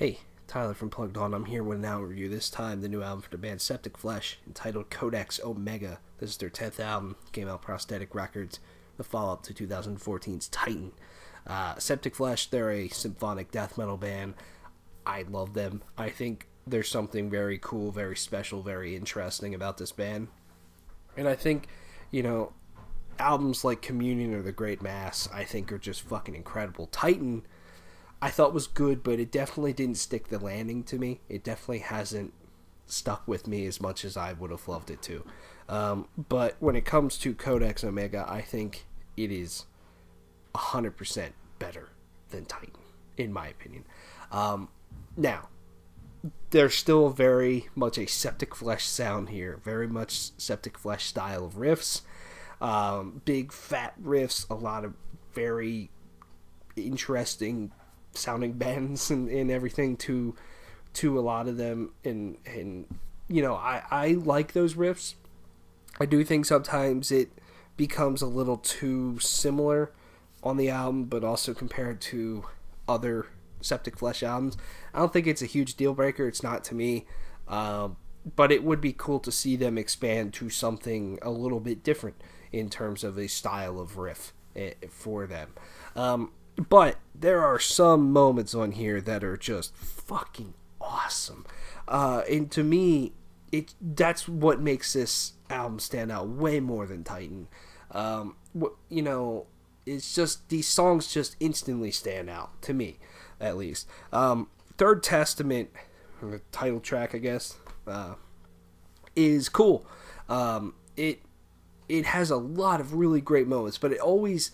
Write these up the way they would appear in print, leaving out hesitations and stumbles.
Hey, Tyler from Plugged On. I'm here with an album review. This time, the new album for the band Septicflesh, entitled Codex Omega. This is their 10th album. Came out Prosthetic Records, the follow-up to 2014's Titan. Septicflesh, they're a symphonic death metal band. I love them. I think there's something very cool, very special, very interesting about this band. And I think, albums like Communion or The Great Mass, I think are just fucking incredible. Titan, I thought was good, but it definitely didn't stick the landing to me. It definitely hasn't stuck with me as much as I would have loved it to. But when it comes to Codex Omega, I think it is 100% better than Titan, in my opinion. Now, there's still very much a Septicflesh sound here. Very much Septicflesh style of riffs. Big, fat riffs. A lot of very interesting sounding bends and everything to a lot of them. And I like those riffs. I do think sometimes it becomes a little too similar on the album, but also compared to other Septicflesh albums. I don't think it's a huge deal breaker. It's not to me. But it would be cool to see them expand to something a little bit different in terms of a style of riff for them. But there are some moments on here that are just fucking awesome. And to me, that's what makes this album stand out way more than Titan. It's just, these songs just instantly stand out, to me, at least. Third Testament, the title track, I guess, is cool. It has a lot of really great moments, but it always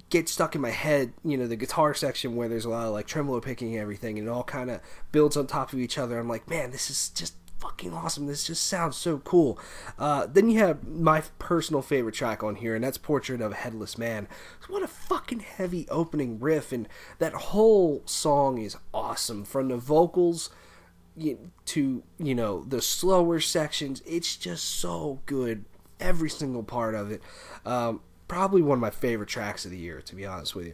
gets stuck in my head, the guitar section where there's a lot of like tremolo picking and everything, and it all kind of builds on top of each other. I'm like, man, this is just fucking awesome. This just sounds so cool. Then you have my personal favorite track on here, and that's Portrait of a Headless Man. What a fucking heavy opening riff, and that whole song is awesome. From the vocals to, the slower sections, it's just so good. Every single part of it. Probably one of my favorite tracks of the year, to be honest with you.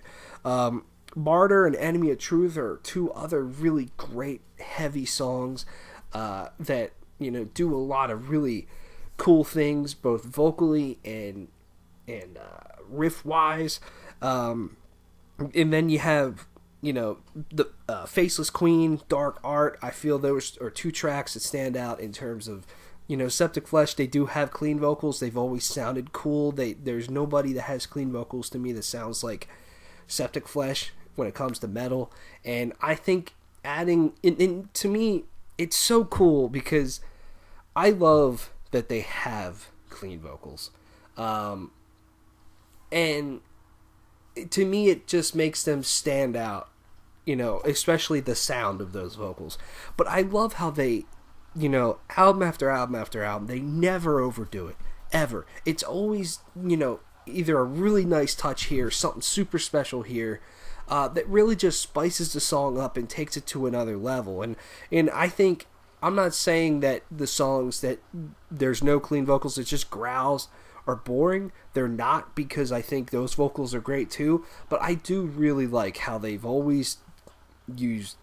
Martyr and Enemy of Truth are two other really great, heavy songs that, do a lot of really cool things, both vocally and riff-wise. And then you have, the Faceless Queen, Dark Art. I feel those are two tracks that stand out in terms of, Septicflesh. They do have clean vocals. They've always sounded cool. There's nobody that has clean vocals to me that sounds like Septicflesh when it comes to metal. And I think adding, and to me, it's so cool because I love that they have clean vocals. And to me, it just makes them stand out, especially the sound of those vocals. But I love how they, album after album after album, they never overdo it, ever. It's always, either a really nice touch here, something super special here, that really just spices the song up and takes it to another level. And I think, I'm not saying that the songs that there's no clean vocals, it's just growls, are boring. They're not, because I think those vocals are great too, but I do really like how they've always used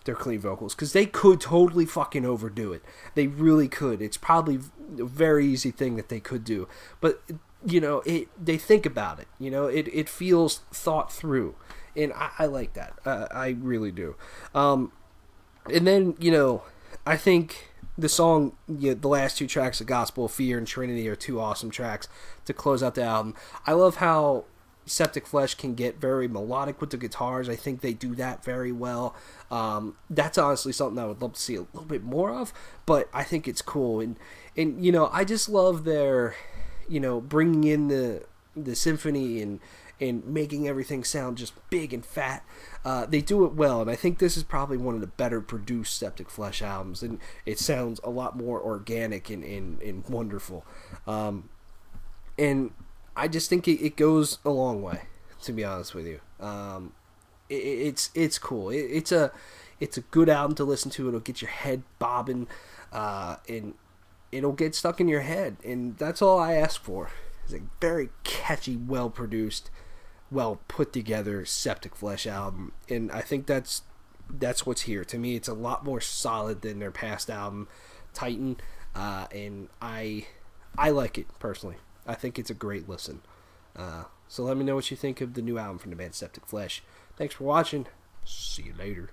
their clean vocals, because they could totally fucking overdo it. They really could. It's probably a very easy thing that they could do, but they think about it. It feels thought through, and I like that. I really do. And then I think the song, the last two tracks, of Gospel of Fear and Trinity, are two awesome tracks to close out the album. I love how Septicflesh can get very melodic with the guitars. I think they do that very well. That's honestly something I would love to see a little bit more of, but I think it's cool. And I just love their, bringing in the symphony and making everything sound just big and fat. They do it well, and I think this is probably one of the better produced Septicflesh albums, and it sounds a lot more organic and wonderful. And I just think it goes a long way, to be honest with you. It's cool. It's a good album to listen to. It'll get your head bobbing, and it'll get stuck in your head, and that's all I ask for. It's a very catchy, well produced, well put together Septicflesh album, and I think that's that's what's here. To me, it's a lot more solid than their past album, Titan, and I like it personally. I think it's a great listen. So let me know what you think of the new album from the band Septicflesh. Thanks for watching. See you later.